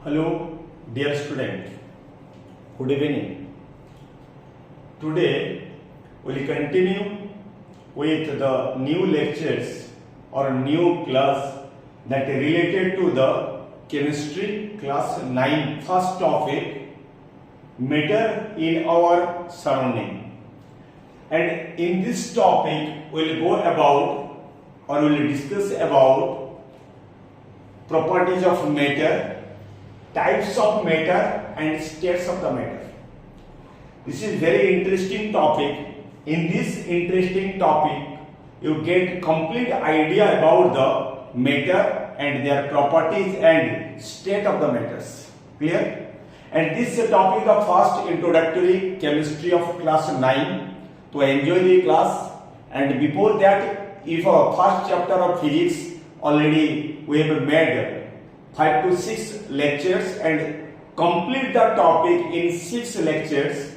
Hello, dear student. Good evening. Today we will continue with the new lectures or new class that is related to the chemistry class 9 first topic, matter in our surrounding. And in this topic we will go about or we will discuss about properties of matter, types of matter and states of the matter. This is very interesting topic. In this interesting topic, you get complete idea about the matter and their properties and state of the matters. Clear? And this topic the first introductory chemistry of class 9. To enjoy the class, and before that, if our first chapter of physics already we have made 5 to 6 lectures and complete the topic in 6 lectures,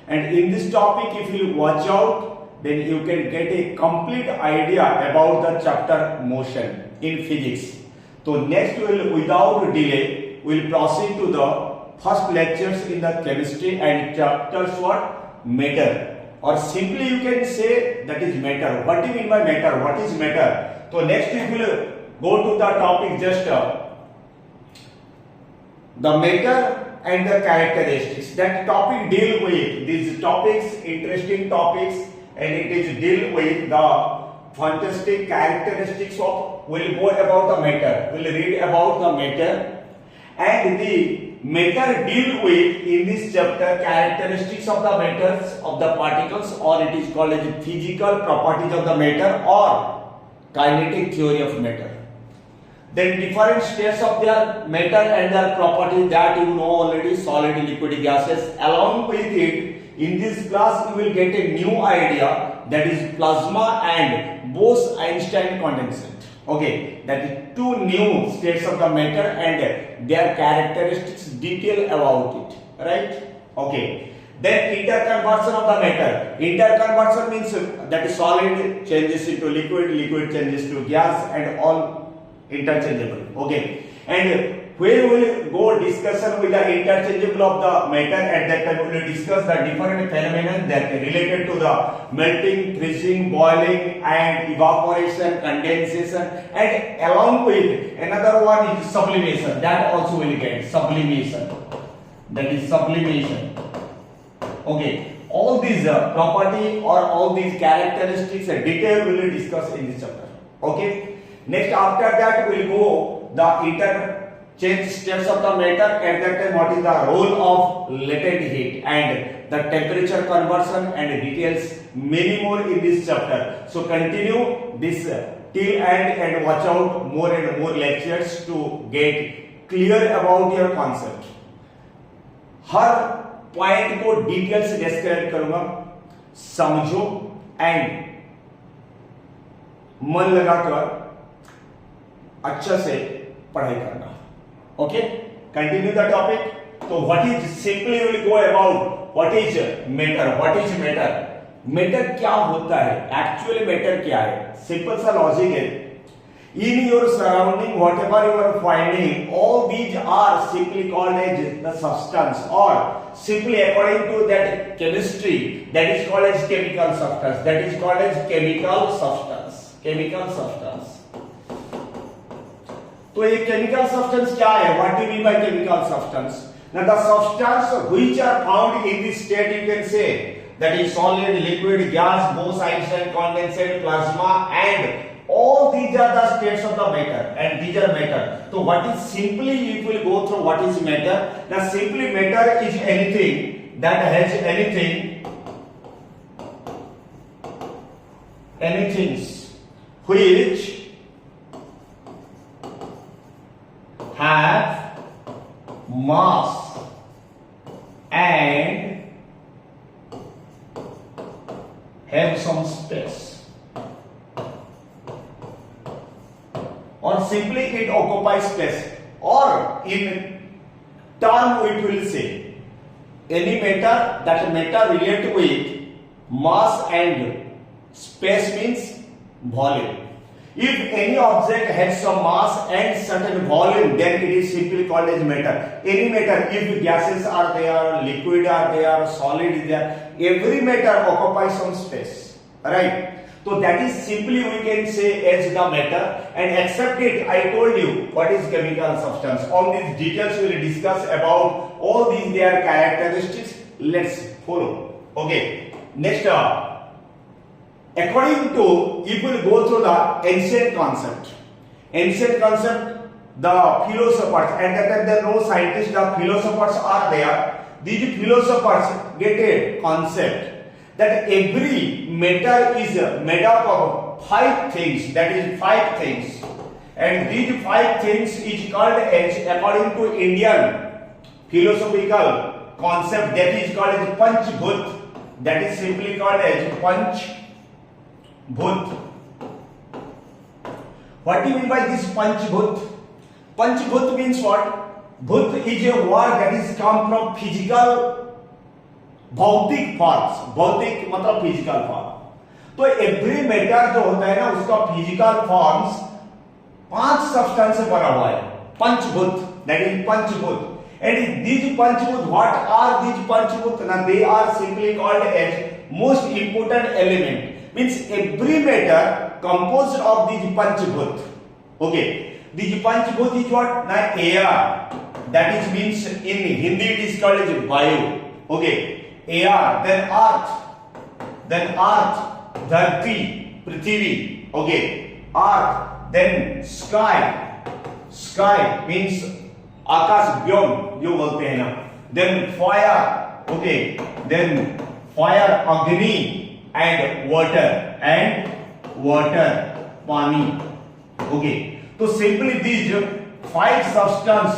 and in this topic if you watch out, then you can get a complete idea about the chapter motion in physics. So next we will, without delay, we will proceed to the first lectures in the chemistry and chapters what? Matter, or simply you can say that is matter. What do you mean by matter? What is matter? So next we will go to the topic just the matter and the characteristics. That topic deal with these topics, interesting topics, and it is deal with the fantastic characteristics of. We'll go about the matter. We'll read about the matter, and the matter deal with in this chapter characteristics of the matters of the particles, or it is called as physical properties of the matter or kinetic theory of matter. Then different states of their matter and their properties that you know already, solid, liquid, gases. Along with it, in this class you will get a new idea, that is plasma and Bose-Einstein condensate. Okay, that is two new states of the matter and their characteristics, detail about it. Right? Okay. Then interconversion of the matter. Interconversion means that is solid changes into liquid, liquid changes to gas, and all interchangeable. Okay, and where we will go discussion with the interchangeable of the matter, at that time we will discuss the different phenomena that are related to the melting, freezing, boiling, and evaporation, condensation, and along with another one is sublimation. That also will get sublimation. That is sublimation. Okay, all these property or all these characteristics detail we will discuss in this chapter. Okay. Next, after that, we will go the interchange states of the matter. At that time, what is the role of latent heat and the temperature conversion and details many more in this chapter. So continue this till end and watch out more and more lectures to get clear about your concept. हर point को detail से describe करूंगा, समझो and मन लगाकर अच्छा से पढ़ाई करना. Okay, continue the topic. तो what is, simply will go about what is matter. What is matter? Matter क्या होता है, एक्चुअली मैटर क्या है? सिंपल सा लॉजिक है. In your surrounding whatever you are finding, all these are simply called as the substance, और simply according to that chemistry, that is called as chemical substance. That is called as chemical substance. Chemical substance. तो ये chemical substance क्या है? What do you mean by chemical substance? Now the substance which are found in this state, you can say that is solid, liquid, gas, Bose-Einstein condensate, plasma, and all these are the states of the matter, and these are matter. So what is, simply if we will go through what is matter. Now simply matter is anything that has anything which have mass and have some space, or simply it occupies space, or in term it will say any matter, that matter relate with mass and space means volume. If any object has some mass and certain volume, then it is simply called as matter. Any matter, if gases are there, liquid are there, solid is there, every matter occupies some space, right? So that is simply we can say as the matter, and except it, I told you what is chemical substance. On these details we will discuss about all these their characteristics. Let's follow. Okay. Next, according to, if we go through the ancient concept, the philosophers, and that time there are no scientists, the philosophers are there. These philosophers get a concept that every matter is made up of 5 things, that is 5 things, and these 5 things is called as, according to Indian philosophical concept, that is called as Panchbhut, that is simply called as Panchbhut. What do you mean by this Panchbhut? Panchbhut means what? Bhut is a word that is come from physical भौतिक forms, भौतिक मतलब physical form. तो every matter जो होता है ना उसका physical forms 5 substance से बना हुआ है. Panchbhoot, that is panchbhoot. And these panchbhoot, what are these पंचभूत? Now they are simply called as most important element. Means every matter composed of these panchbhut. Okay, these panchbhut is what? Now air, that is means in Hindi it is called as vayu. Okay, air, then earth, dharti, prithvi. Okay, earth, then sky means आकाश, व्योम जो बोलते हैं ना. then fire, okay, then fire, agni, and water, pani. Okay, so simply these 5 substance,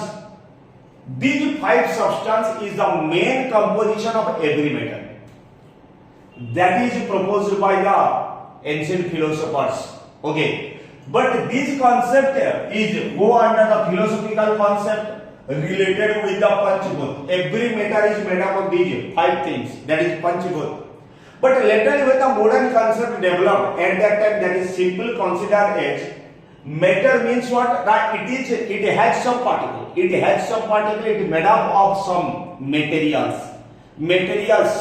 these 5 substance is the main composition of every matter. That is proposed by the ancient philosophers. Okay, but this concept is go under the philosophical concept related with the Panchbhut. Every matter is made up of these 5 things, that is Panchbhut. But later when the modern concept developed, at that time that is simply considered as matter means what? That it has some particle. It is made up of some materials.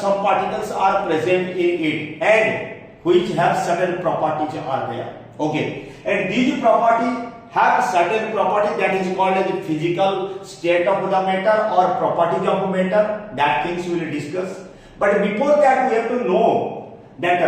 Some particles are present in it and which have certain properties are there. Okay, and these properties have certain property that is called as physical state of the matter or properties of matter. That things we will discuss. But before that we have to know that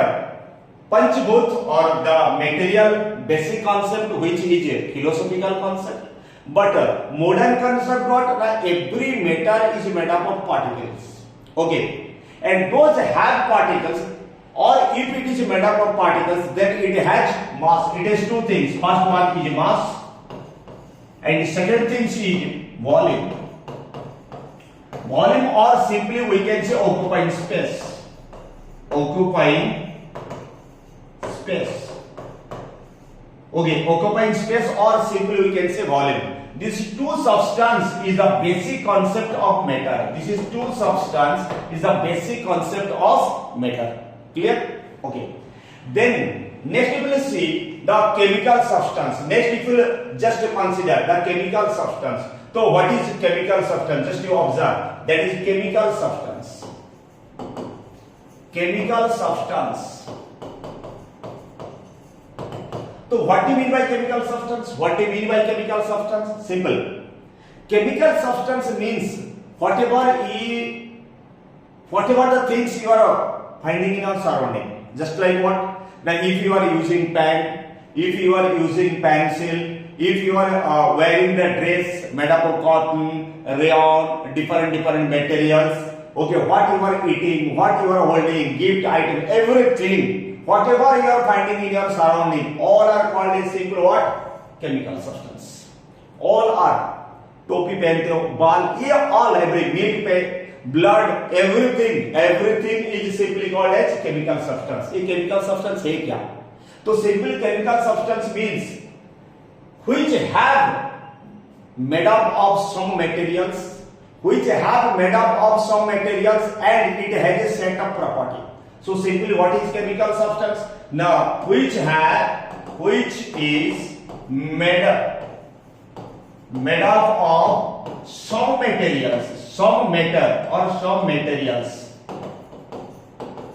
Panchbhut or the material basic concept, which is a philosophical concept, but modern concept what? Every matter is made up of particles. Okay, and those have particles, or if it is made up of particles, then it has mass. It has 2 things. First one is mass, and second thing is volume. Volume, or simply we can say occupying space. Okay, occupying space, or simply we can say volume. These 2 substance is the basic concept of matter. This is 2 substance is the basic concept of matter. Clear? Okay. Then next we will see the chemical substance. Next if you will just consider the chemical substance. So what is chemical substance? Just you observe. That is chemical substance. So what do you mean by chemical substance? Simple. Chemical substance means whatever the things you are finding in our surrounding. Just like what? Now if you are using pen, if you are using pencil, if you are wearing the dress made up of cotton, rayon, different materials. Okay, what you are eating, what you are holding, gift item, everything, whatever you are finding in your surrounding, all are called as simple what? Chemical substance. All are. टोपी पहनते हो, बाल, ये all every milk पे, blood, everything is simply called as chemical substance. ये chemical substance है क्या? तो simple chemical substance means which have made up of some materials, and it has a set of property. So simply what is chemical substance? Now which have which is made up of some materials, some matter or some materials.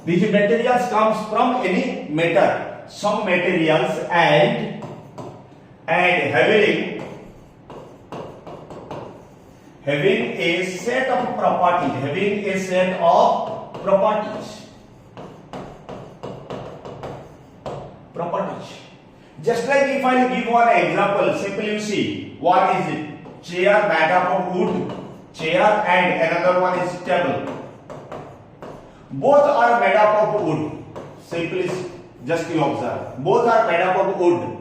These materials comes from any matter, some materials, and having a set of properties, Just like if I give one example, simply you see, one is chair made up of wood, chair, and another one is table. Both are made up of wood. Simply just you observe. Both are made up of wood.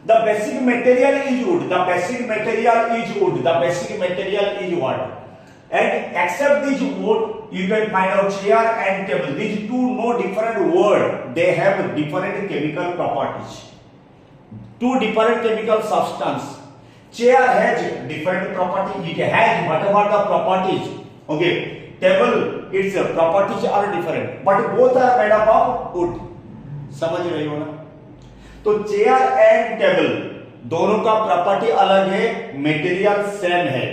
The basic material is wood. The basic material is wood. The basic material is wood. And except this wood, you can find out chair and table. These two no different word. They have different chemical properties. Two different chemical substance. Chair has different property. It has whatever the properties. Okay. Table, its properties are different, but both are made up of wood. समझ रही हो ना? तो chair and table दोनों का property अलग है, material same है.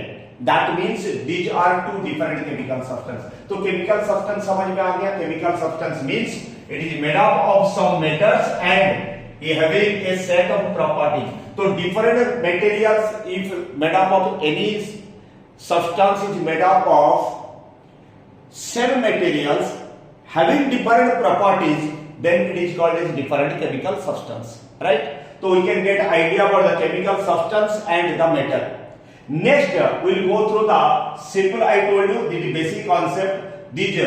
That means these are two different chemical substance. तो chemical substance समझ में आ गया. Chemical substance means it is made up of some matters and having a set of properties. तो different materials, if made up of any substance is made up of same materials having different properties, then it is called as different chemical substance, right? So we can get idea about the chemical substance and the matter. Next we will go through the simple, I told you the basic concept. These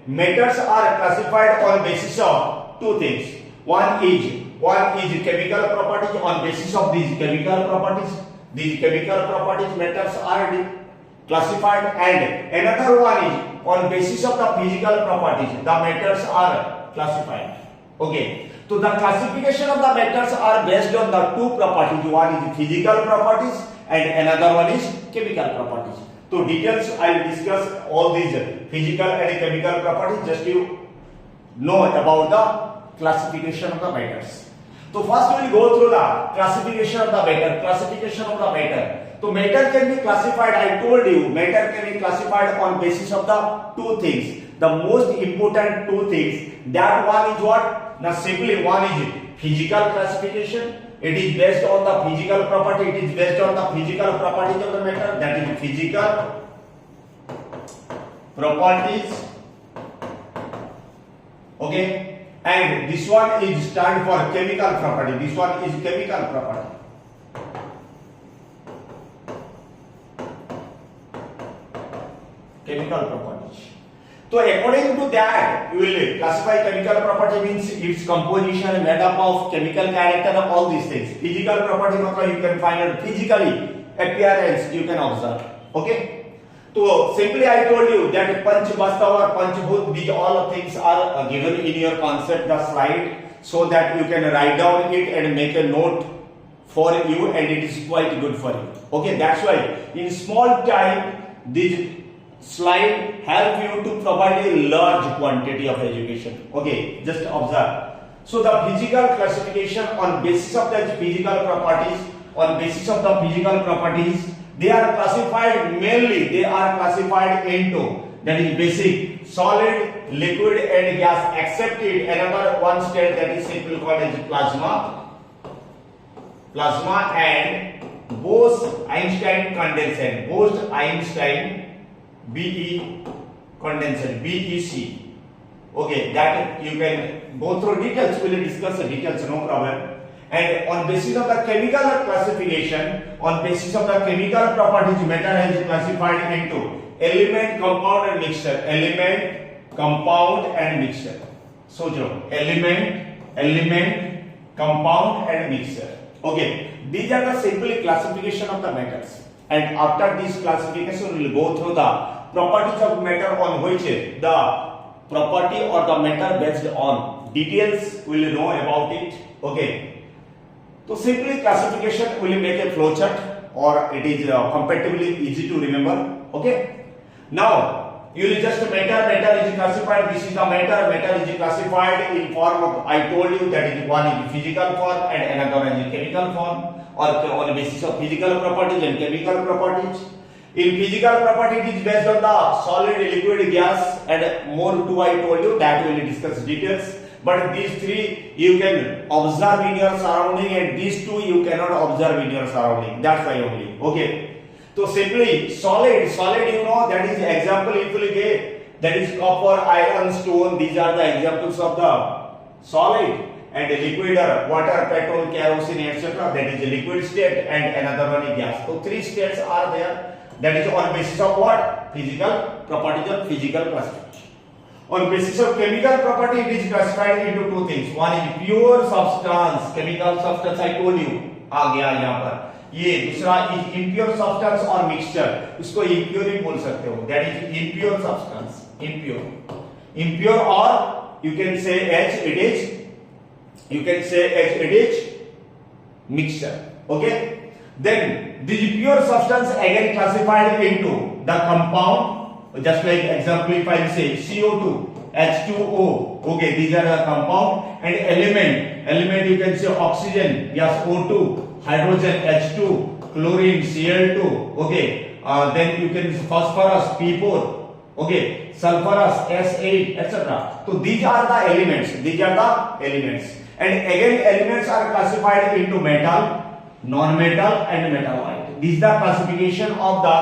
matters are classified on basis of two things. One is chemical properties. On basis of these chemical properties matters are classified, and another one is on basis of the physical properties the matters are classified. Okay, so the classification of the matters are based on the two properties. One is physical properties and another one is chemical properties. So details I will discuss all these physical and chemical properties, just you know about the classification of the matters. So first we will go through the classification of the matter. So matter can be classified, I told you, matter can be classified on basis of the two things. The most important two things. That one is what? Now simply one is physical classification. It is based on the physical property. It is based on the physical properties of the matter. That is physical properties. Okay. And this one is stand for chemical property. This one is chemical property. Chemical properties. So according to that, you will classify chemical property means its composition made up of chemical character of all these things. Physical property मतलब you can find out physically appearance you can observe. Okay. So simply I told you that Panch Vastava or Panchbhut, these all things are given in your concept, the slide, so that you can write down it and make a note for you, and it is quite good for you. Okay, that's why in small time this slide help you to provide a large quantity of education. Okay, just observe. So the physical classification on basis of the physical properties, they are classified mainly, into, that is basic, solid, liquid and gas, except another one state that is simply called as plasma and Bose-Einstein condensate. Bose-Einstein BE condensate, BEC. Okay, that you can go through details. We will discuss the details, no problem. And on basis of the chemical classification, on basis of the chemical properties, matter is classified into element, compound and mixture. Element, compound and mixture. So, element, compound and mixture. Okay, these are the simple classification of the matters. And after this classification, we will go through the properties of matter on which the property or the matter based on. Details we will know about it. Okay. So simply classification will make a flowchart, or it is comparatively easy to remember. Okay. Now You will just matter is classified. This is the matter is classified in form of, I told you that is one is physical form and another one is chemical form, or on the basis of physical properties and chemical properties. In physical property it is based on the solid, liquid, gas, and more too I told you that we will discuss details. But these three you can observe in your surrounding, and these two you cannot observe in your surrounding. That's why only. Okay. So simply solid you know, that is example if you get, that is copper, iron, stone. These are the examples of the solid. And liquid are water, petrol, kerosene, etc. That is the liquid state, and another one is gas. So three states are there. That is on basis of what? Physical properties or physical classification. On basis of chemical property, it is classified into two things. One is pure substance, chemical substance. I told you आ गया यहाँ पर. ये दूसरा is impure substance और mixture, उसको impure ही बोल सकते हो. That is impure substance, impure or you can say h it is mixture. Okay, then this pure substance again classified into the compound, just like example if I say CO2, H2O. Okay, these are the compound. And element you can say oxygen, yes, O2, hydrogen, H2, chlorine, Cl2. Okay, then you can phosphorus, P4. Okay, sulfurous, S8, etc. So these are the elements. And again elements are classified into metal, non-metal, and metalloid. This is the classification of the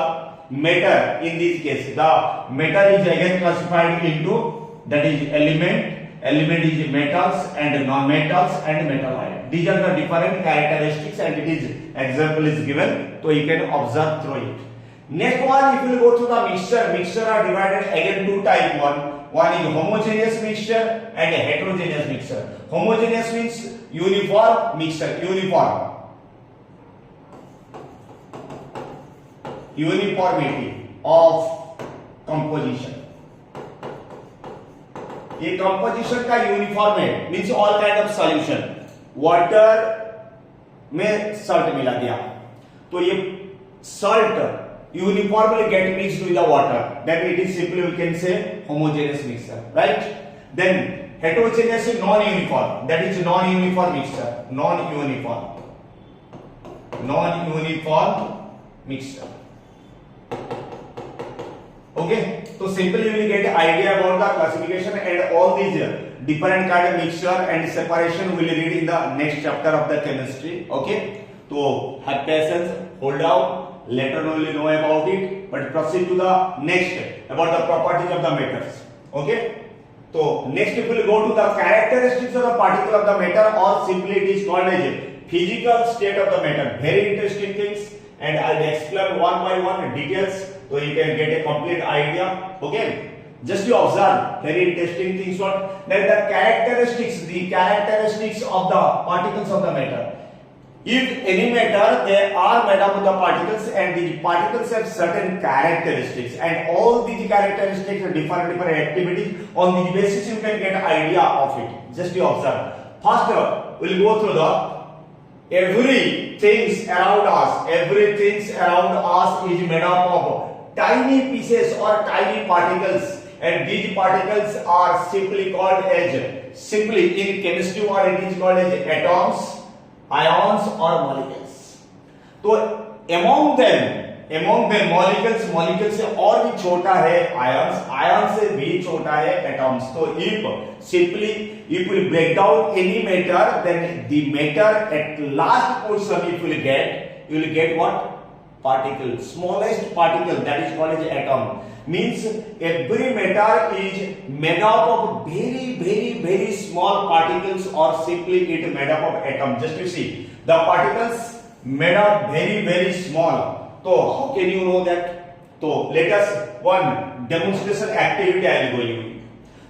matter. In this case the matter is again classified into, that is element is metals and non-metals and metalloid. These are the different characteristics, and it is example is given, so you can observe through it. Next one, if you go to the mixture are divided again two type. One is homogeneous mixture and a heterogeneous mixture. Homogeneous means uniform mixture, uniformity of composition. ये composition का uniform है, means all kind of solution. Water में salt मिला दिया, तो ये salt uniformly get mixed with the water. Then it is simply we can say homogeneous mixture, right? Then heterogeneous is non-uniform. That is non-uniform mixture. Non-uniform mixture. Okay, so simply you will get idea about the classification, and all these different kind of mixture and separation we will read in the next chapter of the chemistry. Okay, so have patience, hold out. Later on you will know about it, but proceed to the next about the properties of the matters. Okay, so next we will go to the characteristics of the particle of the matter, or simply it is called as physical state of the matter. Very interesting things, and I will explain one by one details, so you can get a complete idea. Okay, just you observe very interesting things. What then the characteristics of the particles of the matter. If any matter, they are made up of the particles, and the particles have certain characteristics, and all these characteristics are different activities. On the basis you can get idea of it. Just you observe. First we'll go through the everything around us is made up of tiny pieces or tiny particles, and these particles are simply called as, simply in chemistry, or it is called as atoms, ions or molecules. तो among them molecules से और भी छोटा है ions से भी छोटा है atoms. So if we break down any matter, then the matter at last portion you will get what? Particle, smallest particle, that is called as atom. Means every matter is made up of very small particles, or simply it made up of atom. Just you see the particles made up very small. So how can you know that? So let us one demonstration activity I will go you.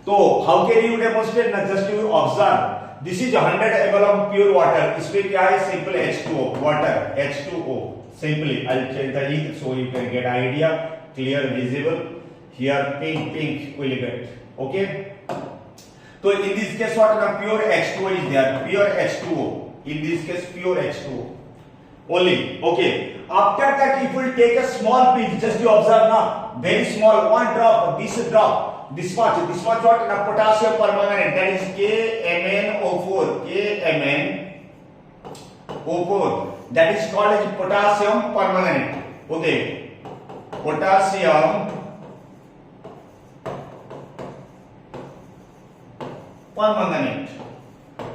So how can you demonstrate? Now just you observe. This is 100 ml of pure water. इसमें क्या है? Simple H2O, water, H2O. Simply I'll change the ink so you can get idea. Clear, visible. Here pink will get. Okay. So in this case what? The pure H2O is there. Pure H2O. In this case pure H2O. only. Okay. After that, if we take a small piece, just you observe now, very small, one drop, this much what? Now potassium permanganate, that is KMnO4, KMnO4, that is called as potassium permanganate. Okay, potassium permanganate.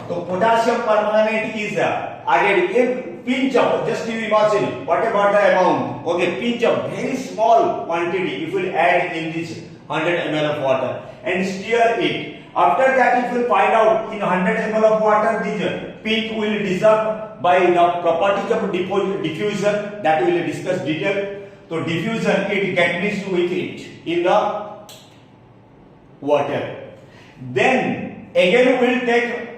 So potassium permanganate is added in pinch of, just you imagine what about the amount. Okay, pinch of very small quantity if you add in this 100 ml of water and stir it. After that, if you find out in 100 ml of water, this pink will dissolve by the properties of diffusion that we will discuss detail. So diffusion, it get mixed with it in the water. Then again we will take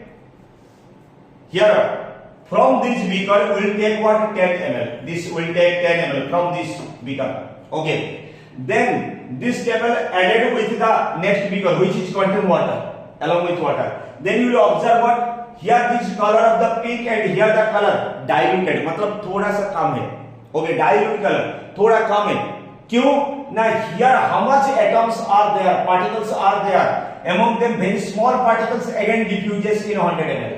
here from this beaker we will take what, 10 ml. This will take 10 ml from this beaker. Okay. Then this table added with the next beaker which is contain water along with water. Then you will observe what, here this color of the pink and here the color diluted, मतलब थोड़ा सा कम है. Okay, dilute color थोड़ा कम है. क्यों? Now here how much atoms are there, particles are there, among them very small particles again diffuses in 100 ml.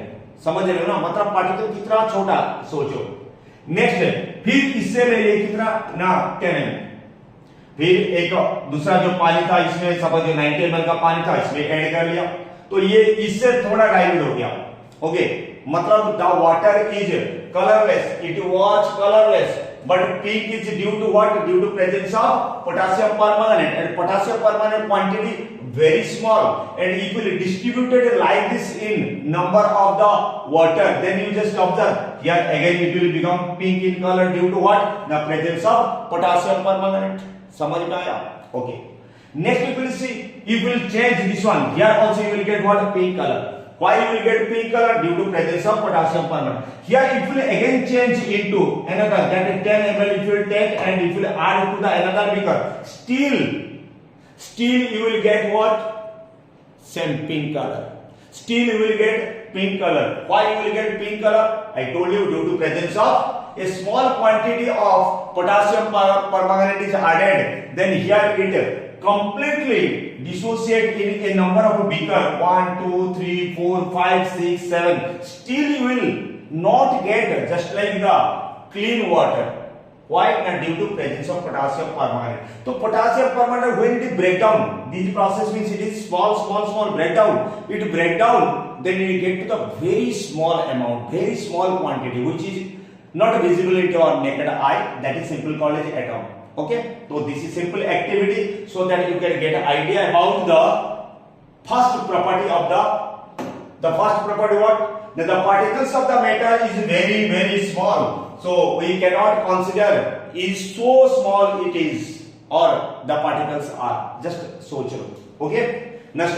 समझ रहे हो ना, मतलब पार्टिकल कितना छोटा सोचो. नेक्स्ट फिर इससे ले लिए कितना ना 10 ml. फिर एक दूसरा जो पानी था इसमें समझो 90 ml का पानी था इसमें ऐड कर लिया, तो ये इससे थोड़ा डाइल्यूट हो गया. ओके, मतलब the water is colourless, it was colourless but pink is due to what, due to presence of potassium permanganate, and potassium permanganate quantity very small, and if it distributed like this in number of the water, then you just observe here again it will become pink in color due to what, the presence of potassium permanganate. समझ में आया? Okay. Next you will see, if you will change this one, here also you will get what, pink color. Why you will get pink color? Due to presence of potassium permanganate. Here if you will again change into another, that is 10 ml if you will take and if you will add to the another beaker, still you will get what? Same pink color. Still you will get pink color. Why you will get pink color? I told you, due to presence of a small quantity of potassium permanganate is added. Then here it completely dissociate in a number of beaker 1, 2, 3, 4, 5, 6, 7. Still you will not get just like the clean water. Why? Not due to presence of potassium permanganate. So potassium permanganate, when it break down, this process means it is small breakdown. It break down, then you get to the very small amount, very small quantity, which is not visible into our naked eye. That is simply called as atom. Okay, so this is simple activity so that you can get an idea about the first property of the first property what? That the particles of the matter is very small. So we cannot consider is so small it is or the particles are just so true. Okay, next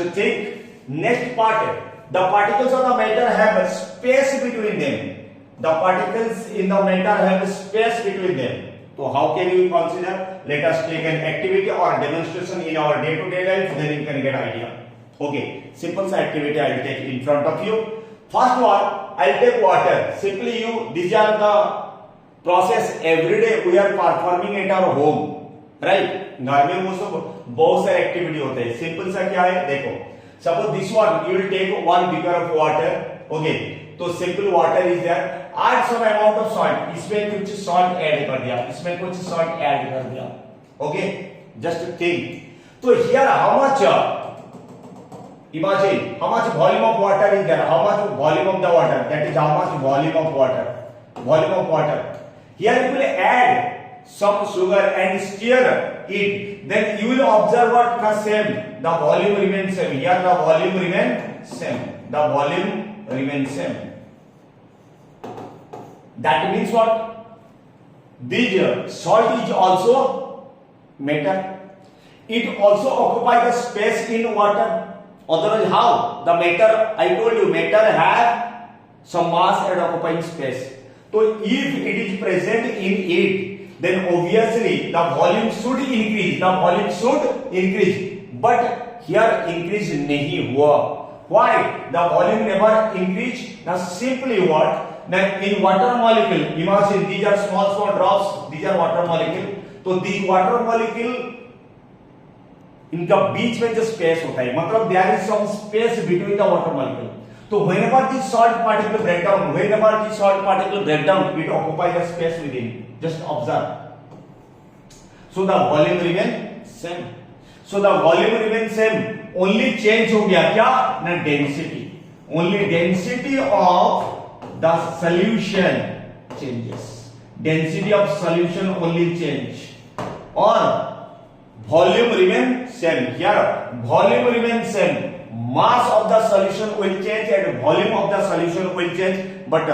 part, the particles of the matter have a space between them. The particles in the matter have a space between them. So how can you consider? Let us take an activity or demonstration in our day-to-day life, then you can get idea. Okay, simple activity I will take in front of you. First one, I will take water. Simply these are the process every day we are performing at our home, right? घर में वो सब बहुत सारे activity होते हैं. Simple सा क्या है देखो. Suppose this one you will take 1 beaker of water. Okay, तो simple water is there. Add some amount of salt. इसमें कुछ salt add कर दिया. इसमें कुछ salt add कर दिया. Okay, just think. So here how much? Imagine how much volume of water is there. How much volume of the water? That is how much volume of water. Volume of water. Here you will add some sugar and stir it. Then you will observe what the same. The volume remains same. Here the volume remains same. The volume remains same. That means what? This salt is also matter. It also occupies the space in water. Otherwise, how? The matter, I told you, matter have some mass and occupying space. So, if it is present in it, then obviously the volume should increase. The volume should increase. But here increase nahi hua. Why? The volume never increased. Now, simply what? Now in water molecule, imagine these are small drops, these are water molecule. तो these water molecule इनका बीच में जो space होता है, मतलब there is some space between the water molecule. तो whenever the salt particle break down, it occupies a space within. Just observe. So the volume remain same. So the volume remain same. Only change हो गया क्या? ना density. Only density of the solution changes. Density of solution only change. Or volume remain same. Here volume remain same. Mass of the solution will change and volume of the solution will change. But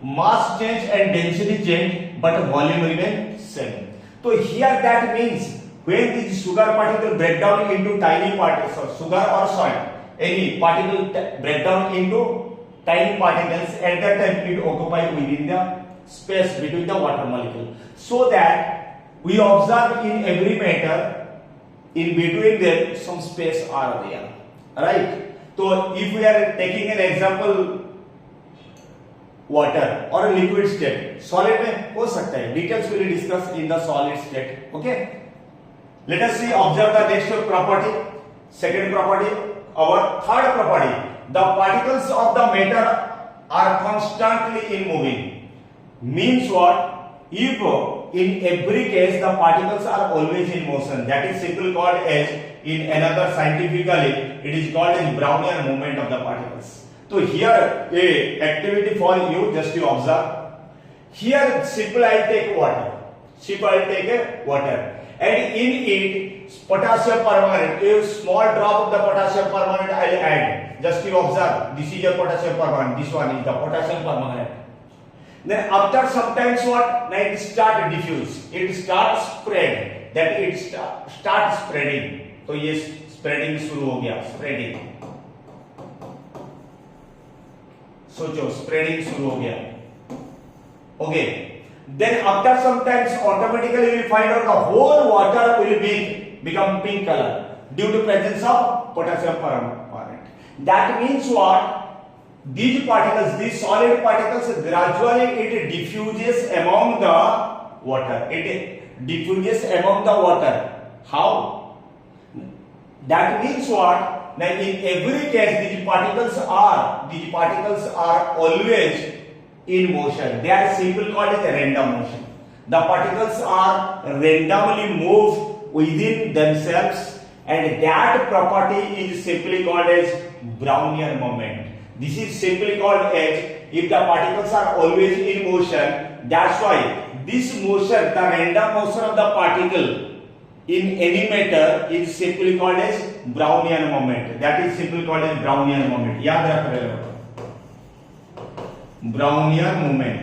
mass change and density change, but volume remain same. So here that means when these sugar particle break down into tiny particles, sugar or salt, any particle break down into tiny particles, at that time it occupy within the space between the water molecule. So that we observe in every matter, in between them some space are there, right? So if we are taking an example, water or a liquid state, solid में हो सकता है, details will be discussed in the solid state. Okay, let us see, observe the next property, second property. Our third property, the particles of the matter are constantly in moving. Means what? If in every case the particles are always in motion, that is simply called as, in another scientifically, it is called as Brownian movement of the particles. So here a activity for you, just you observe. Here simple I take water. And in it potassium permanganate, a small drop of the potassium permanganate I will add. Just you observe. This is your potassium permanganate. This one is the potassium permanganate. Then after sometimes what? Now it start diffuse. It starts spread. That it starts spreading. तो ये spreading शुरू हो गया. Spreading. सोचो spreading शुरू हो गया. Okay. Then after some time automatically you will find out the whole water will become pink color due to presence of potassium permanganate. That means what? These particles, these solid particles, gradually it diffuses among the water. It diffuses among the water. How? That means what? Now in every case these particles are always in motion. They are simply called as a random motion. The particles are randomly moved within themselves, and that property is simply called as Brownian moment. This is simply called as, if the particles are always in motion, that's why this motion, the random motion of the particle in any matter, is simply called as Brownian moment. That is simply called as Brownian moment. याद रख रहे हो? Brownian movement.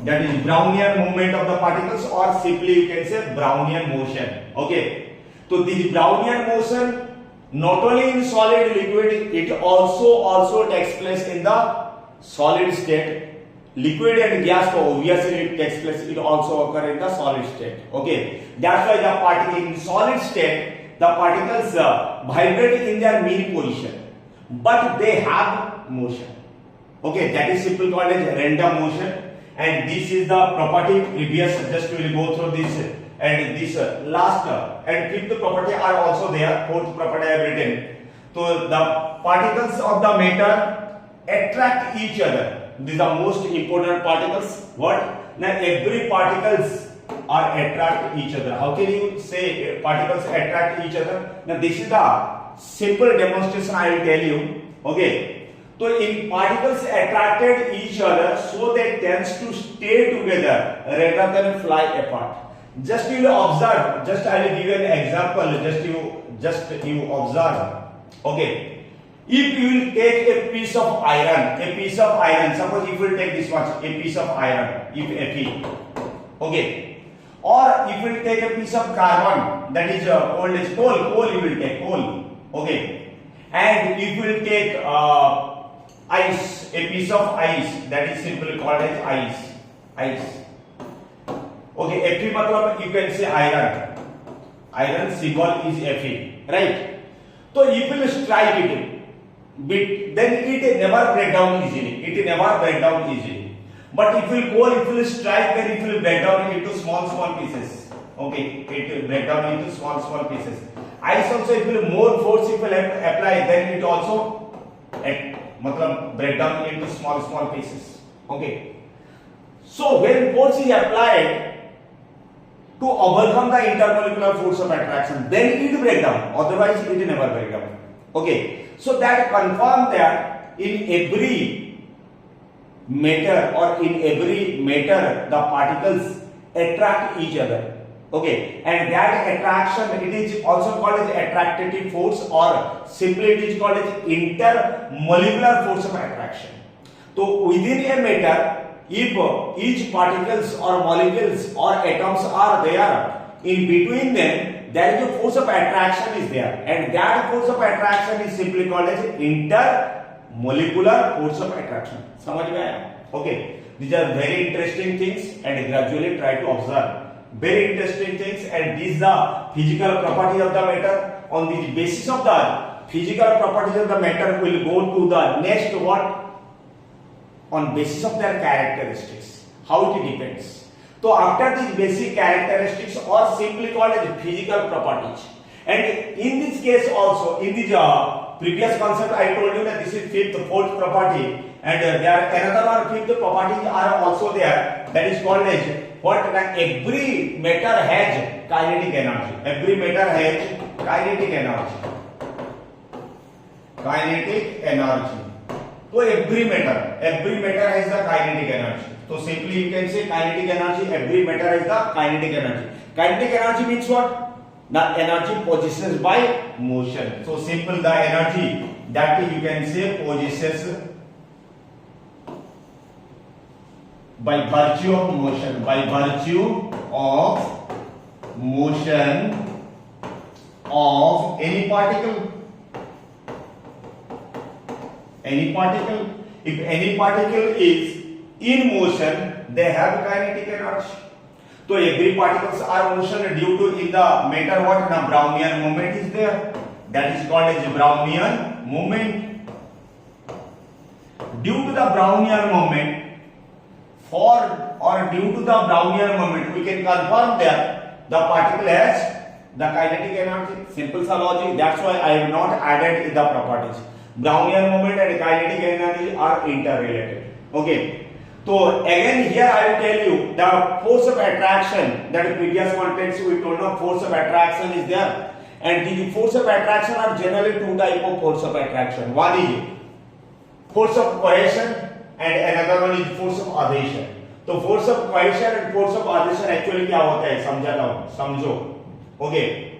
That is Brownian movement of the particles, or simply you can say Brownian motion. Okay. So this Brownian motion not only in solid liquid, it also takes place in the solid state. Liquid and gas, so obviously it takes place. It also occur in the solid state. Okay. That's why the particle in solid state, the particles vibrate in their mean position, but they have motion. Okay, that is simply called as random motion, and this is the property previous. Just we will go through this and this last and fifth property are also there. Fourth property I have written. So the particles of the matter attract each other. These are most important particles. What? Now every particles are attract each other. How can you say particles attract each other? Now this is the simple demonstration I will tell you. Okay. So in particles attracted each other, so they tends to stay together rather than fly apart. Just you will observe. Just I will give you an example. Just you observe. Okay. If you will take a piece of iron. Suppose if you will take this one, a piece of iron, if Fe. Okay. Or if you will take a piece of carbon, that is old as coal. You will take coal. Okay. And if you will take ice, a piece of ice, that is simply called as ice. Okay, Fe matlab you can say iron. Iron symbol is Fe, right? So if you will strike it, then it never break down easily. It never break down easily. But if you go, if you strike, then it will break down into small pieces. Okay, it will break down into small pieces. Ice also, if you more force if you apply, then it also break down into small pieces. Okay. So when force is applied to overcome the intermolecular force of attraction, then it break down. Otherwise, it never break down. Okay. So that confirm that in every matter the particles attract each other. Okay, and that attraction, it is also called as attractive force, or simply it is called as intermolecular force of attraction. So within a matter, if each particles or molecules or atoms are there, in between them there is a force of attraction is there, and that force of attraction is simply called as intermolecular force of attraction. समझ में आया? Okay, these are very interesting things, and gradually try to observe. Very interesting things, and these are physical properties of the matter. On the basis of the physical properties of the matter, we will go to the next what? On basis of their characteristics, how it depends. So after these basic characteristics are simply called as physical properties. And in this case also, in the previous concept I told you that this is fourth property, and there are another fifth properties are also there, that is called as what? Every matter has kinetic energy. Every matter has kinetic energy. Kinetic energy. So every matter has the kinetic energy. So simply you can say kinetic energy. Every matter has the kinetic energy. Kinetic energy means what? The energy possessed by motion. So simple, the energy that you can say possesses by virtue of motion, of any particle. If any particle is in motion, they have kinetic energy. So every particles are motion due to in the matter what? The Brownian moment is there. That is called as Brownian moment. Due to the Brownian moment, due to the Brownian moment, we can confirm that the particle has the kinetic energy. Simple logic. That's why I have not added the properties. Brownian moment and kinetic energy are interrelated. Okay. So again here I will tell you the force of attraction, that previous contents we told no force of attraction is there, and the force of attraction are generally two type of force of attraction. One is force of cohesion and another one is force of adhesion. तो force of cohesion and force of adhesion actually क्या होता है समझाता हूँ, समझो. Okay.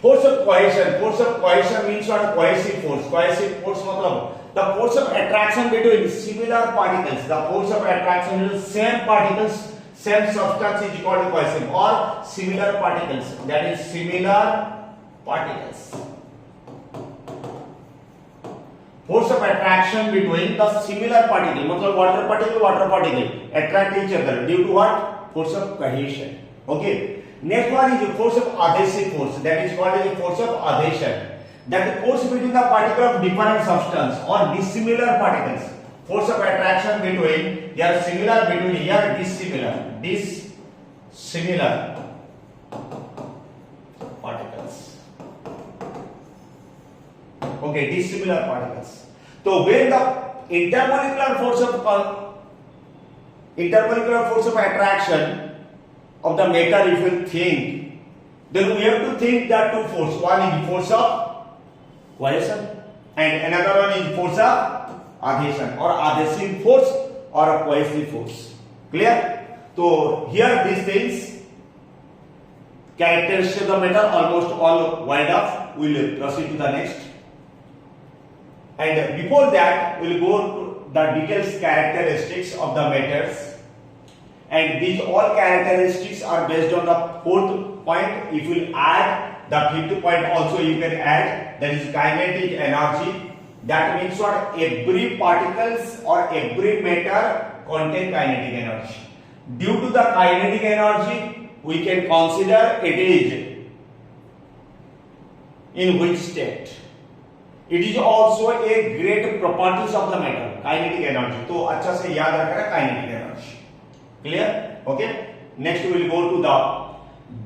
Force of cohesion means what? Cohesive force मतलब the force of attraction between similar particles. The force of attraction between same particles, same substance is called cohesive, or similar particles. That is similar particles. Force of attraction between the similar particle, मतलब water particle attract each other due to what? Force of cohesion. Okay. Next one is the force of adhesive force. That is called as force of adhesion. That the force between the particle of different substance or dissimilar particles. Force of attraction between, they are similar between here dissimilar particles. Okay, dissimilar particles. So when the intermolecular force of attraction of the matter, if you think, then we have to think that two force. One is force of cohesion and another one is force of adhesion, or adhesive force or a cohesive force. Clear? So here these things, characteristics of the matter almost all wind up. We will proceed to the next. And before that, we will go to the details characteristics of the matters. And these all characteristics are based on the fourth point. If you add the fifth point also you can add, that is kinetic energy. That means what? Every particles or every matter contain kinetic energy. Due to the kinetic energy, we can consider it is in which state. It is also a great properties of the matter, kinetic energy. तो अच्छा से याद रखना kinetic energy, clear? Okay, next will go to the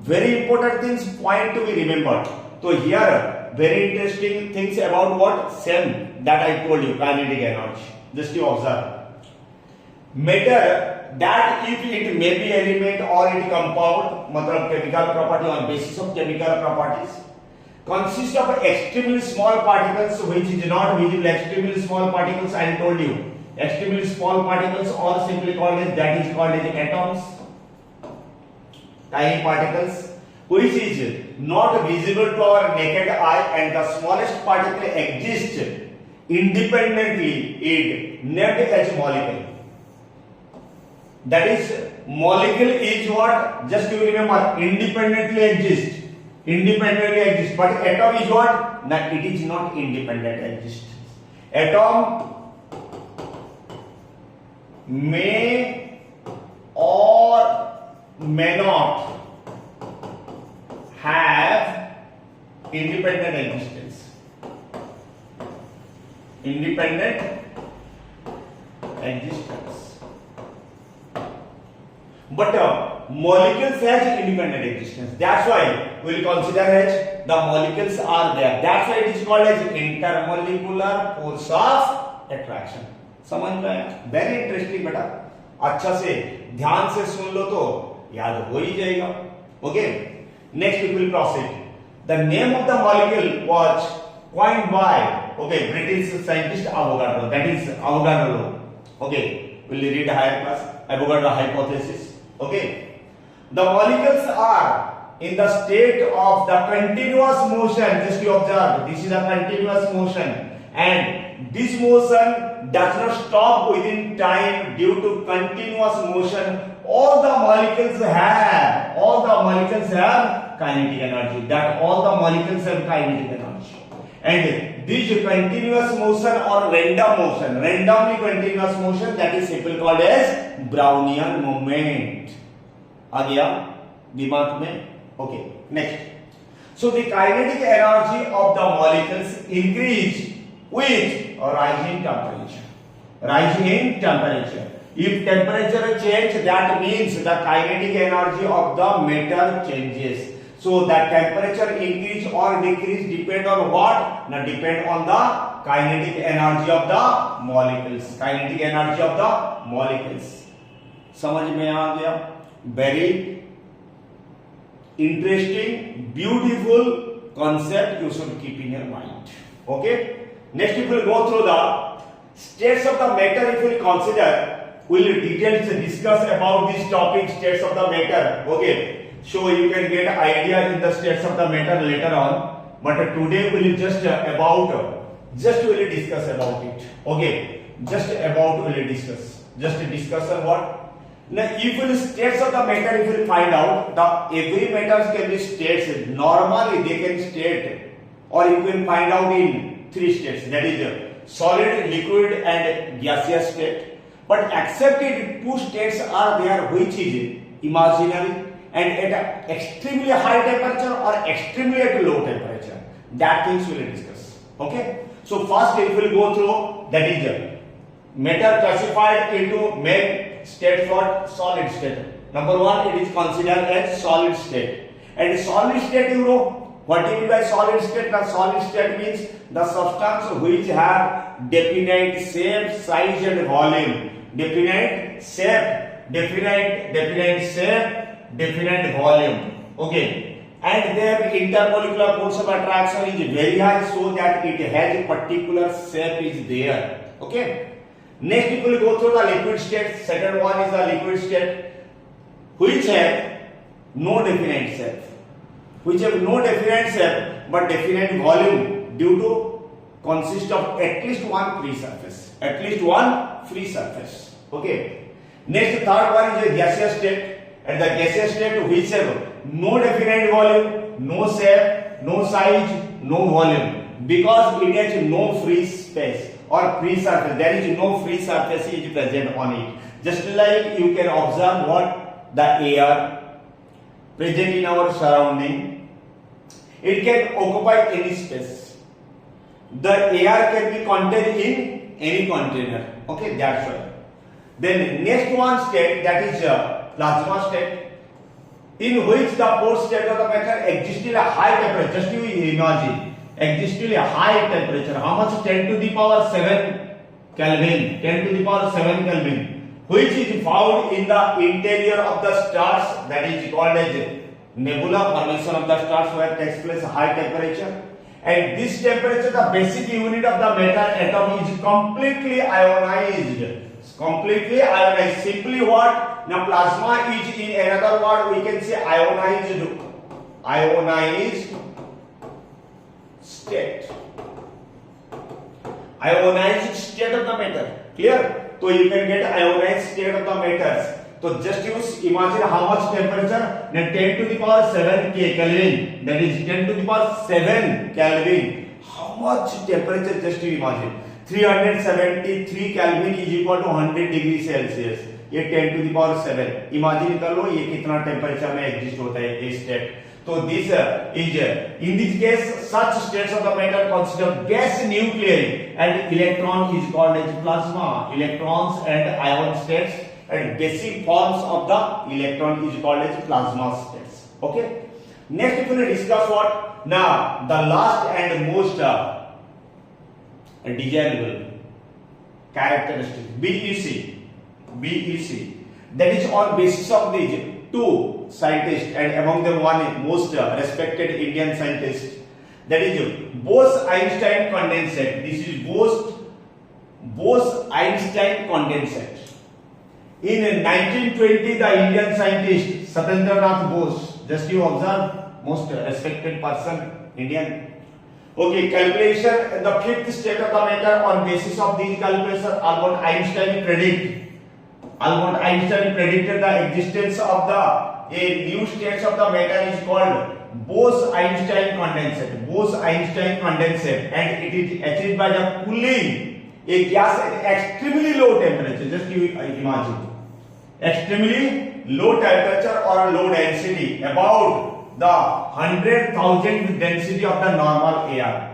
very important things point to be remembered. So here very interesting things about what same that I told you, kinetic energy. Just you observe. Matter that if it may be element or it compound, मतलब chemical property on basis of chemical properties, consist of extremely small particles which is not visible. Extremely small particles I told you. Extremely small particles or simply called as, that is called as atoms. Tiny particles which is not visible to our naked eye, and the smallest particle exists independently is named as molecule. That is, molecule is what? Just you remember, independently exists. Independently exists. But atom is what? No, it is not independent existence. Atom may or may not have independent existence. Independent existence. But molecules has independent existence. That's why we will consider as the molecules are there. That's why it is called as intermolecular force of attraction. समझ में आया? Very interesting बेटा, अच्छा से ध्यान से सुन लो तो याद हो ही जाएगा। Okay, next we will proceed. The name of the molecule was coined by British scientist Avogadro, that is Avogadro. Okay, we'll read higher class, Avogadro hypothesis. Okay, the molecules are in the state of the continuous motion. Just you observe, this is a continuous motion, and this motion does not stop within time due to continuous motion. All the molecules have kinetic energy. That all the molecules have kinetic energy. And this continuous motion or randomly continuous motion, that is simply called as Brownian moment. आ गया दिमाग में? Okay, next. So the kinetic energy of the molecules increase with rising temperature. Rising temperature. If temperature change, that means the kinetic energy of the matter changes. So that temperature increase or decrease depend on what? Now depend on the kinetic energy of the molecules. Kinetic energy of the molecules. समझ में आ गया? Very interesting, beautiful concept you should keep in your mind. Okay? Next we will go through the states of the matter. If we will consider, we will details discuss about this topic, states of the matter. Okay, so you can get idea in the states of the matter later on, but today we will just we will discuss about it. Okay, we will discuss what. Now if we will states of the matter, if we will find out the every matter can be states. Normally they can state, or you can find out in three states, that is solid, liquid and gaseous state. But accepted two states are there which is imaginary and at extremely high temperature or extremely at low temperature. That things we will discuss. Okay, so first if we will go through, that is matter classified into main states. What? Solid state. Number one, it is considered as solid state. And solid state, you know what do you mean by solid state? The solid state means the substance which have definite shape, size and volume. Definite shape, definite volume. Okay, and their intermolecular force of attraction is very high, so that it has a particular shape is there. Okay, next we will go through the liquid state. Second one is the liquid state, which have no definite shape, but definite volume due to consist of at least one free surface. Okay, next third one is a gaseous state, and the gaseous state which have no definite volume, no shape, no size, no volume, because it has no free space or free surface. There is no free surface is present on it. Just like you can observe what the air present in our surrounding, it can occupy any space. the air can be contained in any container. Okay, that's why. Then next one state, that is plasma state, in which the pore state of the matter exists in a high temperature. Just you imagine, exists in a high temperature. How much? 10 to the power 7 Kelvin. 10 to the power 7 Kelvin, which is found in the interior of the stars. That is called as nebula, formation of the stars, where takes place high temperature. And this temperature, the basic unit of the metal atom, is completely ionized. Completely ionized. Simply what? Now plasma is, in another word we can say, ionized. Ionized state. Ionized state of the matter. Clear? So you can get ionized state of the metals. So just use, imagine how much temperature? Now 10 to the power 7 Kelvin. That is 10 to the power 7 Kelvin. How much temperature? Just you imagine. 373 Kelvin is equal to 100 degree Celsius. ये 10 to the power 7. Imagine कर लो ये कितना temperature में exist होता है ये state. So this is in this case such states of the matter consider gas nuclei, and electron is called as plasma. Electrons and ion states and basic forms of the electron is called as plasma states. Okay. Next we will discuss what? Now the last and most desirable characteristic, BEC. That is on basis of these two scientists, and among them one most respected Indian scientist, that is Bose-Einstein condensate. This is Bose-Einstein condensate. In 1920, the Indian scientist Satyendranath Bose, just you observe, most respected person, Indian. Okay, calculation, the fifth state of the matter, on basis of these calculations, Albert Einstein predicted the existence of a new states of the matter is called Bose-Einstein condensate. Bose-Einstein condensate, and it is achieved by the cooling a gas at extremely low temperature. Just you imagine, extremely low temperature or low density, about the 100,000 density of the normal air.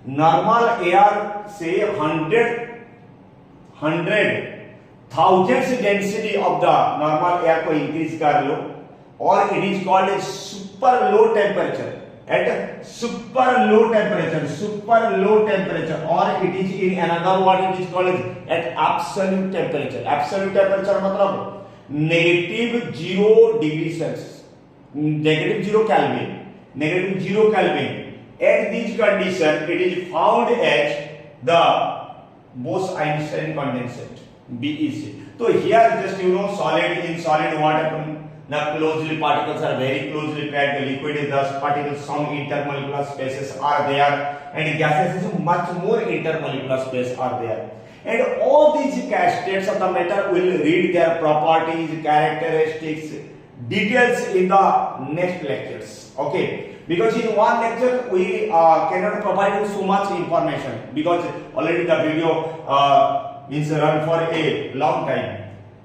Normal air say 100,000 density of the normal air को increase कर लो, और it is called a super low temperature. At super low temperature, or it is in another word it is called at absolute temperature. Absolute temperature मतलब -0 degree Celsius, -0 Kelvin. At this condition, it is found at the Bose-Einstein condensate, BEC. So here just solid, in solid what happen? Now closely particles are very closely packed. The liquid is thus particles, some intermolecular spaces are there, and gases is much more intermolecular space are there. And all these states of the matter will read their properties, characteristics, details in the next lectures. Okay, because in one lecture we cannot provide you so much information, because already the video is run for a long time.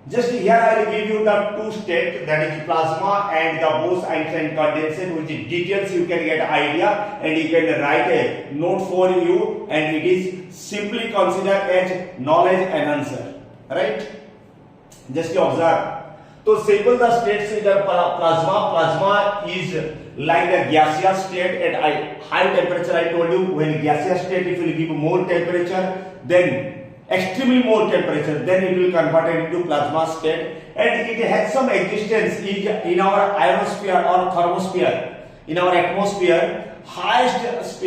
Just here I will give you the two states, that is plasma and the Bose-Einstein condensate, which details you can get idea, and you can write a note for you, and it is simply considered as knowledge enhancer, right? Just you observe. So simple the states is the plasma is like the gaseous state at high temperature. I told you, when gaseous state if you give more temperature, then extremely more temperature, then it will convert it into plasma state, and it has some existence in our ionosphere or thermosphere. In our atmosphere, highest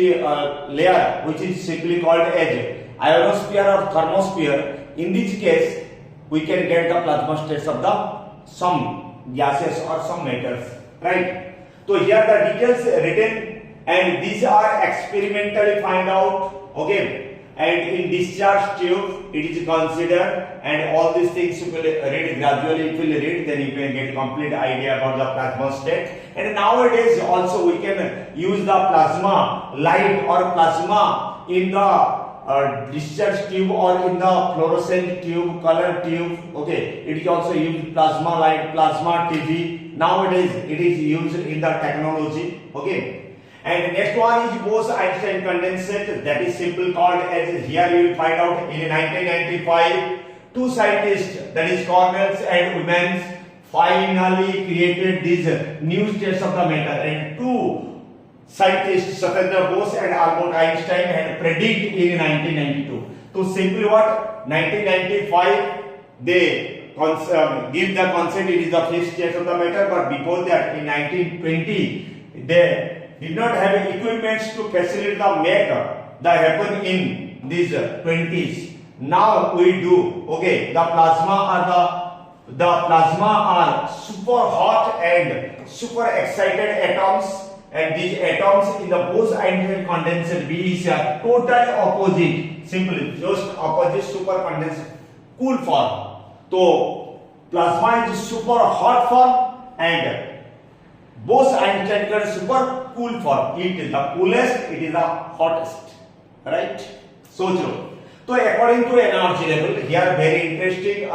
layer, which is simply called as ionosphere or thermosphere. In this case, we can get the plasma states of the some gases or some metals, right? So here the details written, and these are experimentally find out. Okay. And in discharge tube it is considered, and all these things you will read gradually. It will read, then you can get complete idea about the plasma state. And nowadays also we can use the plasma light or plasma in the discharge tube or in the fluorescent tube, color tube. Okay, it is also used plasma light, plasma TV. Nowadays it is used in the technology. Okay. And next one is Bose-Einstein condensate, that is simply called as, here you will find out in 1995, two scientists, that is Cornell and Womans, finally created these new states of the matter, and two scientists, Satyendra Bose and Albert Einstein, had predict in 1992. So simply what? 1995 they give the concept it is the fifth state of the matter, but before that in 1920 they did not have equipments to facilitate the make that happen in these 20s. Now we do. Okay, the plasma are super hot and super excited atoms, and these atoms in the Bose-Einstein condensate B is a total opposite, simply just opposite super condensate cool form. So plasma is super hot form and Bose-Einstein is super cool form. It is the coolest, it is the hottest, right? So true. So according to energy level, here very interesting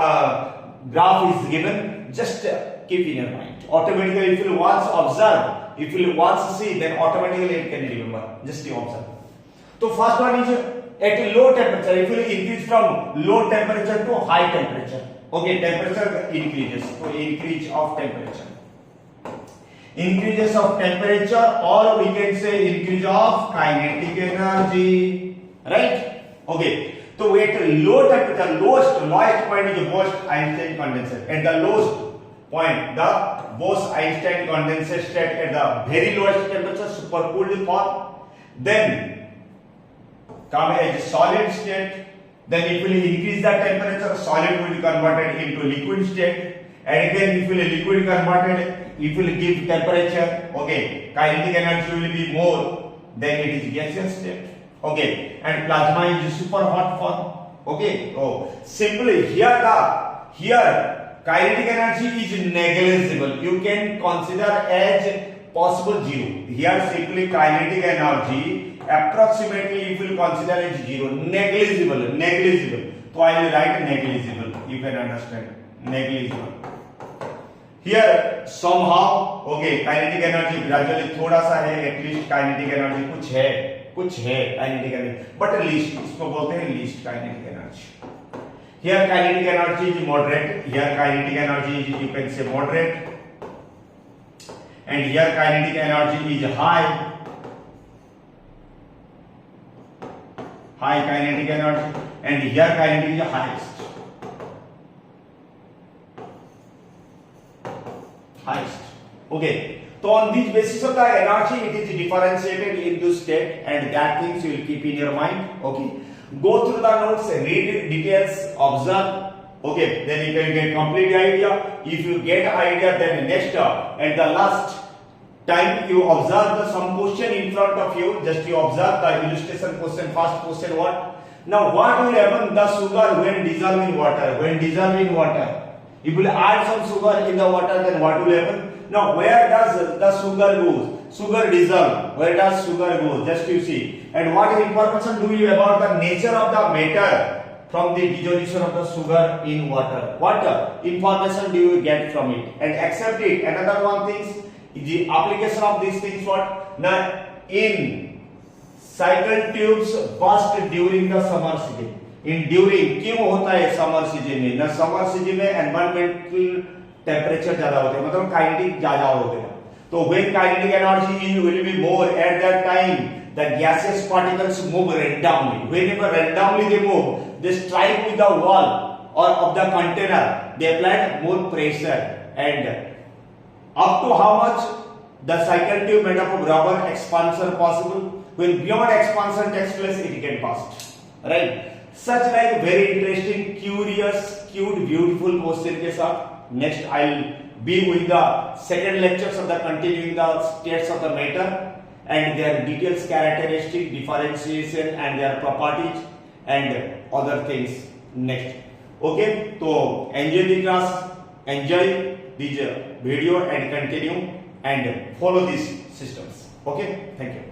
graph is given. Just keep in your mind. Automatically, if you once observe, if you once see, then automatically it can remember. Just you observe. So first one is at low temperature. If you increase from low temperature to high temperature, okay, temperature increases. So increase of temperature. Increases of temperature, or we can say increase of kinetic energy, right? Okay. So at low temperature, lowest point is Bose-Einstein condensate. At the lowest point, the Bose-Einstein condensate state at the very lowest temperature, supercooled form. Then come as solid state. Then it will increase the temperature, solid will be converted into liquid state. And again, if it is liquid converted, it will give temperature. Okay, kinetic energy will be more. Then it is gaseous state. Okay, and plasma is super hot form. Okay, oh, simply here kinetic energy is negligible. You can consider as possible zero. Here simply kinetic energy approximately you will consider as zero, negligible. So I will write negligible. You can understand negligible. Here somehow okay kinetic energy gradually थोड़ा सा है, at least kinetic energy कुछ है kinetic energy, but least इसको बोलते हैं least kinetic energy. Here kinetic energy is moderate, here kinetic energy is you can say moderate, and here kinetic energy is high kinetic energy, and here kinetic is highest. Okay. So on this basis of the energy, it is differentiated into state, and that things you will keep in your mind. Okay. Go through the notes, read details, observe. Okay. Then you can get complete idea. If you get idea, then next at the last time you observe some question in front of you. Just you observe the illustration question. First question what? Now what will happen the sugar when dissolved in water? If you add some sugar in the water, then what will happen? Now where does the sugar go? Sugar dissolve. Where does sugar go? Just you see. And what information do you about the nature of the matter from the dissolution of the sugar in water? What information do you get from it? And accept it. Another one thing, the application of these things what? Now in cycle tubes burst during the summer season. During क्यों होता है summer season में? ना summer season में environmental temperature ज्यादा होते हैं, मतलब काइनेटिक ज्यादा होते हैं. तो when kinetic energy will be more at that time, the gaseous particles move randomly. Whenever randomly they move, they strike with the wall or of the container. They apply more pressure, and up to how much the cycle tube made up of rubber expansion possible. When beyond expansion takes place, it can burst. Right? Such like very interesting, curious, cute, beautiful question के साथ. Next I'll be with the second lectures of the continuing the states of the matter and their details, characteristic, differentiation and their properties and other things next. Okay, so enjoy the class, enjoy this video and continue and follow these systems. Okay, thank you.